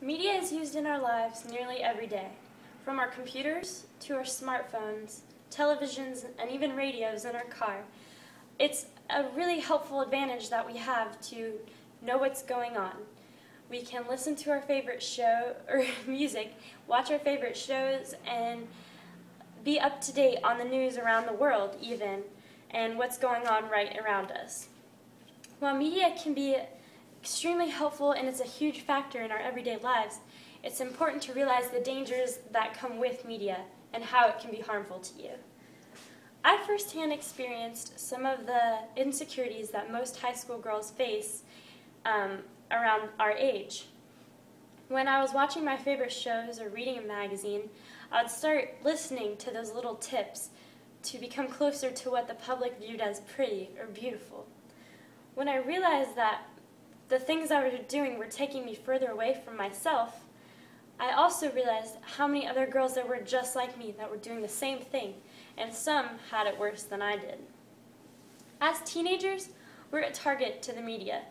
Media is used in our lives nearly every day, from our computers to our smartphones, televisions, and even radios in our car. It's a really helpful advantage that we have to know what's going on. We can listen to our favorite show or music, watch our favorite shows, and be up to date on the news around the world even, and what's going on right around us. While media can be extremely helpful and it's a huge factor in our everyday lives, it's important to realize the dangers that come with media and how it can be harmful to you. I firsthand experienced some of the insecurities that most high school girls face around our age. When I was watching my favorite shows or reading a magazine, I would start listening to those little tips to become closer to what the public viewed as pretty or beautiful. When I realized that the things I was doing were taking me further away from myself, I also realized how many other girls there were just like me that were doing the same thing, and some had it worse than I did. As teenagers, we're a target to the media.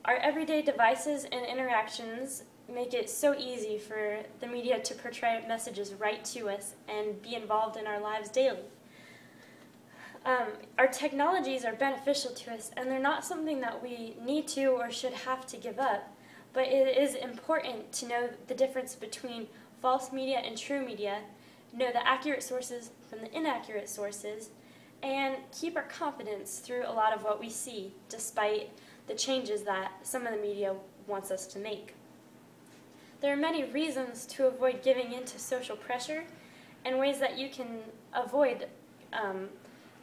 Our everyday devices and interactions make it so easy for the media to portray messages right to us and be involved in our lives daily. Our technologies are beneficial to us, and they're not something that we need to or should have to give up, but it is important to know the difference between false media and true media, know the accurate sources from the inaccurate sources, and keep our confidence through a lot of what we see, despite the changes that some of the media wants us to make. There are many reasons to avoid giving in to social pressure and ways that you can avoid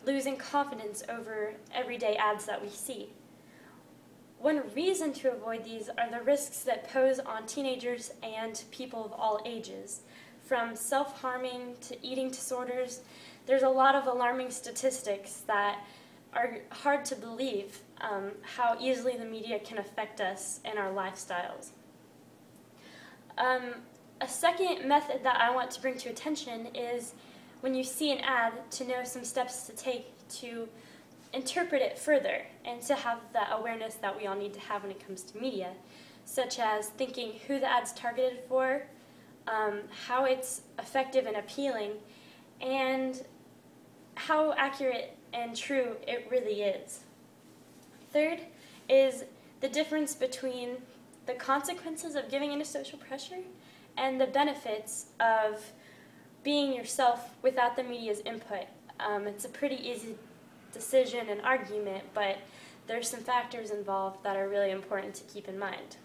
losing confidence over everyday ads that we see. One reason to avoid these are the risks that pose on teenagers and people of all ages. From self-harming to eating disorders, there's a lot of alarming statistics that are hard to believe how easily the media can affect us and our lifestyles. A second method that I want to bring to attention is when you see an ad, to know some steps to take to interpret it further and to have that awareness that we all need to have when it comes to media, such as thinking who the ad's targeted for, how it's effective and appealing, and how accurate and true it really is. Third is the difference between the consequences of giving into social pressure and the benefits of being yourself without the media's input. It's a pretty easy decision and argument, but there's some factors involved that are really important to keep in mind.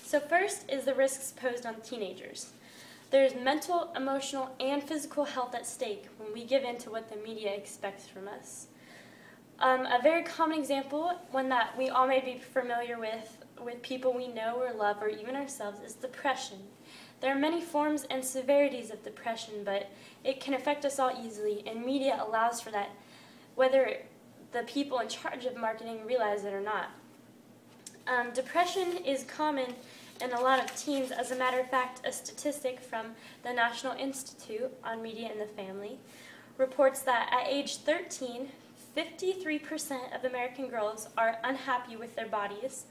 So first is the risks posed on teenagers. There's mental, emotional, and physical health at stake when we give in to what the media expects from us. A very common example, one that we all may be familiar with people we know or love or even ourselves, is depression. There are many forms and severities of depression, but it can affect us all easily, and media allows for that, whether the people in charge of marketing realize it or not. Depression is common in a lot of teens. As a matter of fact, a statistic from the National Institute on Media and the Family reports that at age 13, 53% of American girls are unhappy with their bodies,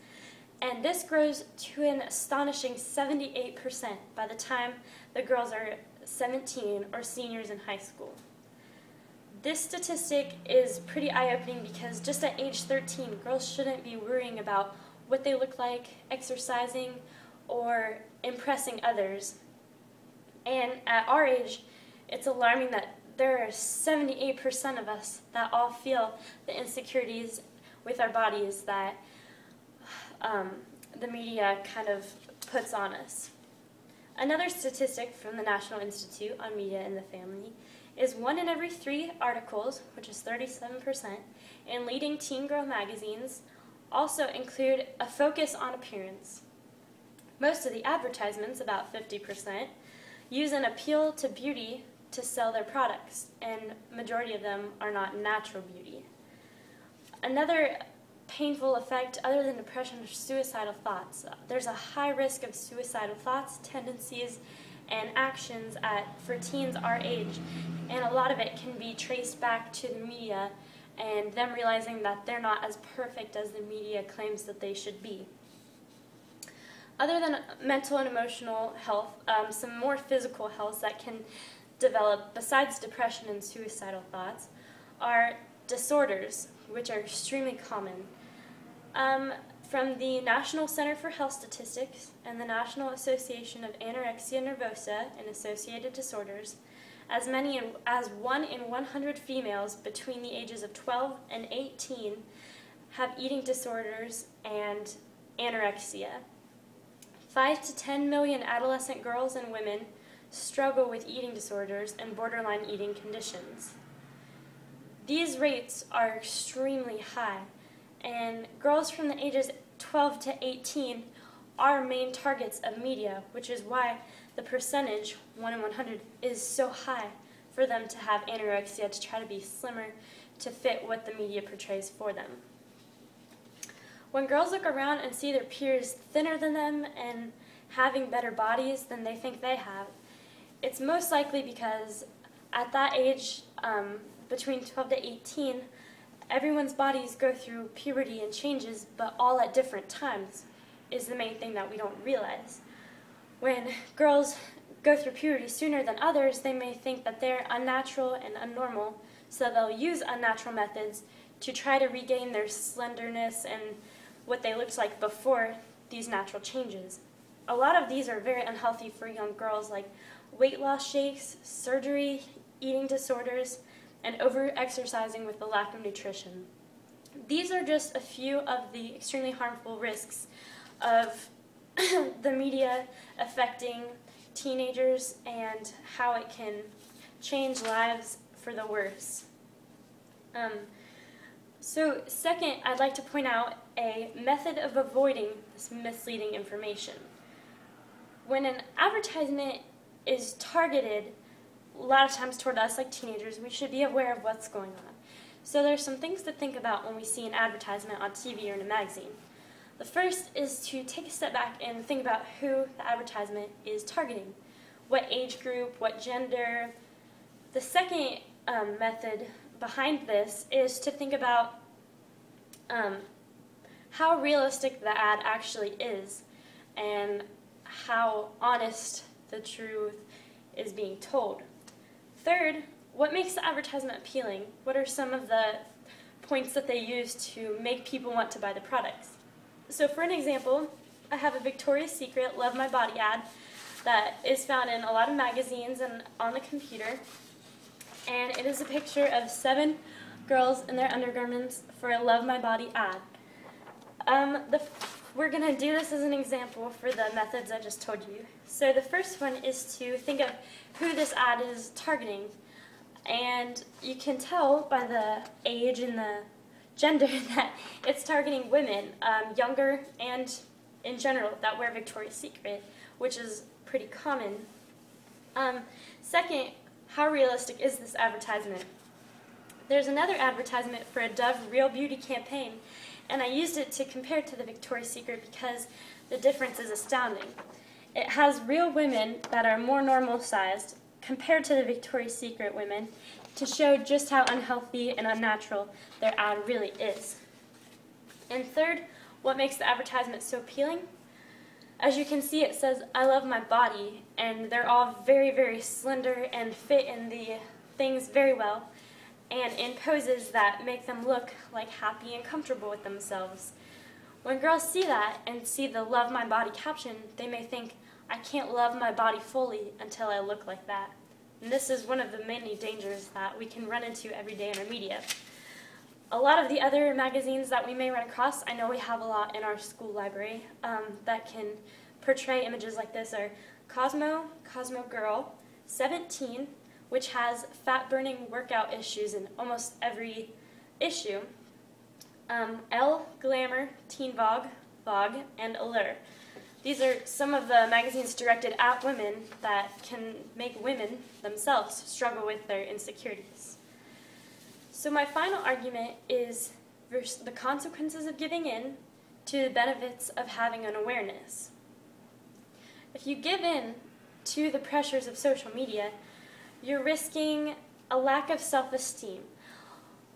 and this grows to an astonishing 78% by the time the girls are 17 or seniors in high school. This statistic is pretty eye-opening because just at age 13, girls shouldn't be worrying about what they look like, exercising, or impressing others. And at our age, it's alarming that there are 78% of us that all feel the insecurities with our bodies that the media kind of puts on us. Another statistic from the National Institute on Media and the Family is 1 in every 3 articles, which is 37%, in leading teen girl magazines also include a focus on appearance. Most of the advertisements, about 50%, use an appeal to beauty to sell their products, and majority of them are not natural beauty. Another painful effect other than depression are suicidal thoughts. There's a high risk of suicidal thoughts, tendencies, and actions for teens our age, and a lot of it can be traced back to the media and them realizing that they're not as perfect as the media claims that they should be. Other than mental and emotional health, some more physical health that can develop besides depression and suicidal thoughts are disorders, which are extremely common. From the National Center for Health Statistics and the National Association of Anorexia Nervosa and Associated Disorders, as many as 1 in 100 females between the ages of 12 and 18 have eating disorders and anorexia. 5 to 10 million adolescent girls and women struggle with eating disorders and borderline eating conditions. These rates are extremely high, and girls from the ages 12 to 18 are main targets of media, which is why the percentage, 1 in 100, is so high for them to have anorexia, to try to be slimmer, to fit what the media portrays for them. When girls look around and see their peers thinner than them and having better bodies than they think they have, it's most likely because at that age, between 12 to 18, everyone's bodies go through puberty and changes, but all at different times is the main thing that we don't realize. When girls go through puberty sooner than others, they may think that they're unnatural and unnormal, so they'll use unnatural methods to try to regain their slenderness and what they looked like before these natural changes. A lot of these are very unhealthy for young girls, like weight loss shakes, surgery, eating disorders, and over-exercising with the lack of nutrition. These are just a few of the extremely harmful risks of the media affecting teenagers and how it can change lives for the worse. So second, I'd like to point out a method of avoiding this misleading information. When an advertisement is targeted a lot of times toward us like teenagers, we should be aware of what's going on. So there's some things to think about when we see an advertisement on TV or in a magazine. The first is to take a step back and think about who the advertisement is targeting. What age group, what gender. The second method behind this is to think about how realistic the ad actually is and how honest the truth is being told. Third, what makes the advertisement appealing? What are some of the points that they use to make people want to buy the products? So for an example, I have a Victoria's Secret Love My Body ad that is found in a lot of magazines and on the computer. And it is a picture of 7 girls in their undergarments for a Love My Body ad. We're going to do this as an example for the methods I just told you. So the first one is to think of who this ad is targeting. And you can tell by the age and the gender that it's targeting women, younger and in general, that wear Victoria's Secret, which is pretty common. Second, how realistic is this advertisement? There's another advertisement for a Dove Real Beauty campaign, and I used it to compare to the Victoria's Secret because the difference is astounding. It has real women that are more normal sized compared to the Victoria's Secret women to show just how unhealthy and unnatural their ad really is. And third, what makes the advertisement so appealing? As you can see, it says, "I love my body," and they're all very, very slender and fit in the things very well, and in poses that make them look like happy and comfortable with themselves. When girls see that and see the "Love My Body" caption, they may think, I can't love my body fully until I look like that. And this is one of the many dangers that we can run into every day in our media. A lot of the other magazines that we may run across, I know we have a lot in our school library that can portray images like this, are Cosmo, Cosmo Girl, 17, which has fat-burning workout issues in almost every issue, Elle, Glamour, Teen Vogue, and Allure. These are some of the magazines directed at women that can make women themselves struggle with their insecurities. So my final argument is the consequences of giving in to the benefits of having an awareness. If you give in to the pressures of social media, you're risking a lack of self-esteem.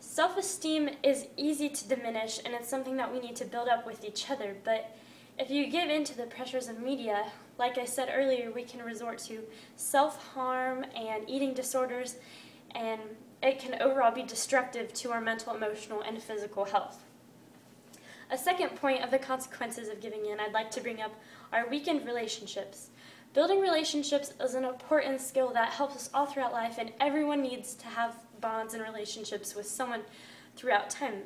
Self-esteem is easy to diminish, and it's something that we need to build up with each other, but if you give in to the pressures of media, like I said earlier, we can resort to self-harm and eating disorders, and it can overall be destructive to our mental, emotional, and physical health. A second point of the consequences of giving in I'd like to bring up are weakened relationships. Building relationships is an important skill that helps us all throughout life, and everyone needs to have bonds and relationships with someone throughout time.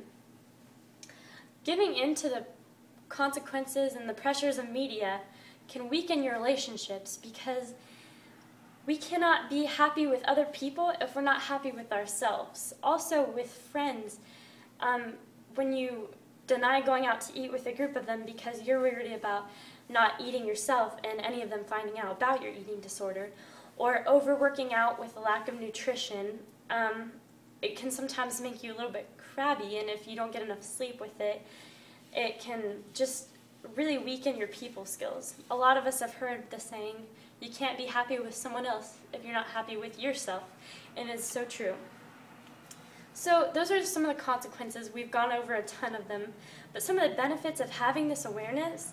Giving in to the consequences and the pressures of media can weaken your relationships because we cannot be happy with other people if we're not happy with ourselves. Also with friends, when you deny going out to eat with a group of them because you're worried about not eating yourself and any of them finding out about your eating disorder, or overworking out with a lack of nutrition, it can sometimes make you a little bit crabby, and if you don't get enough sleep with it, it can just really weaken your people skills. A lot of us have heard the saying, you can't be happy with someone else if you're not happy with yourself, and it's so true. So those are just some of the consequences. We've gone over a ton of them, but some of the benefits of having this awareness,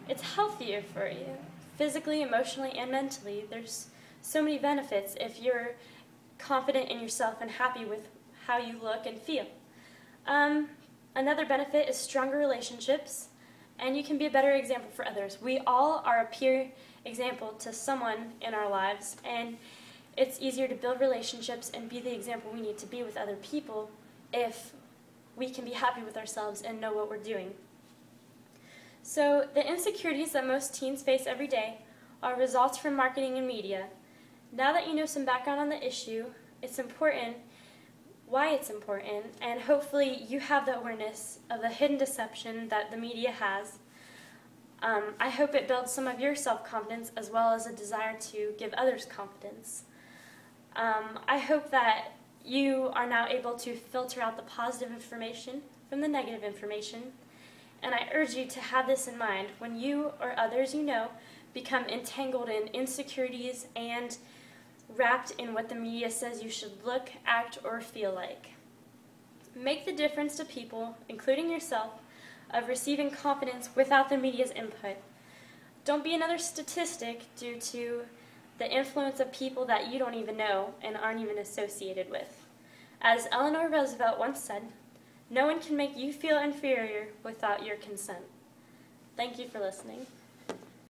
it's healthier for you, physically, emotionally, and mentally. There's so many benefits if you're confident in yourself and happy with how you look and feel. Another benefit is stronger relationships, and you can be a better example for others. We all are a peer example to someone in our lives, and it's easier to build relationships and be the example we need to be with other people if we can be happy with ourselves and know what we're doing. So the insecurities that most teens face every day are results from marketing and media. Now that you know some background on the issue, it's important, why it's important, and hopefully you have the awareness of the hidden deception that the media has. I hope it builds some of your self-confidence as well as a desire to give others confidence. I hope that you are now able to filter out the positive information from the negative information, and I urge you to have this in mind when you or others you know become entangled in insecurities and wrapped in what the media says you should look, act, or feel like. Make the difference to people, including yourself, of receiving confidence without the media's input. Don't be another statistic due to the influence of people that you don't even know and aren't even associated with. As Eleanor Roosevelt once said, no one can make you feel inferior without your consent. Thank you for listening.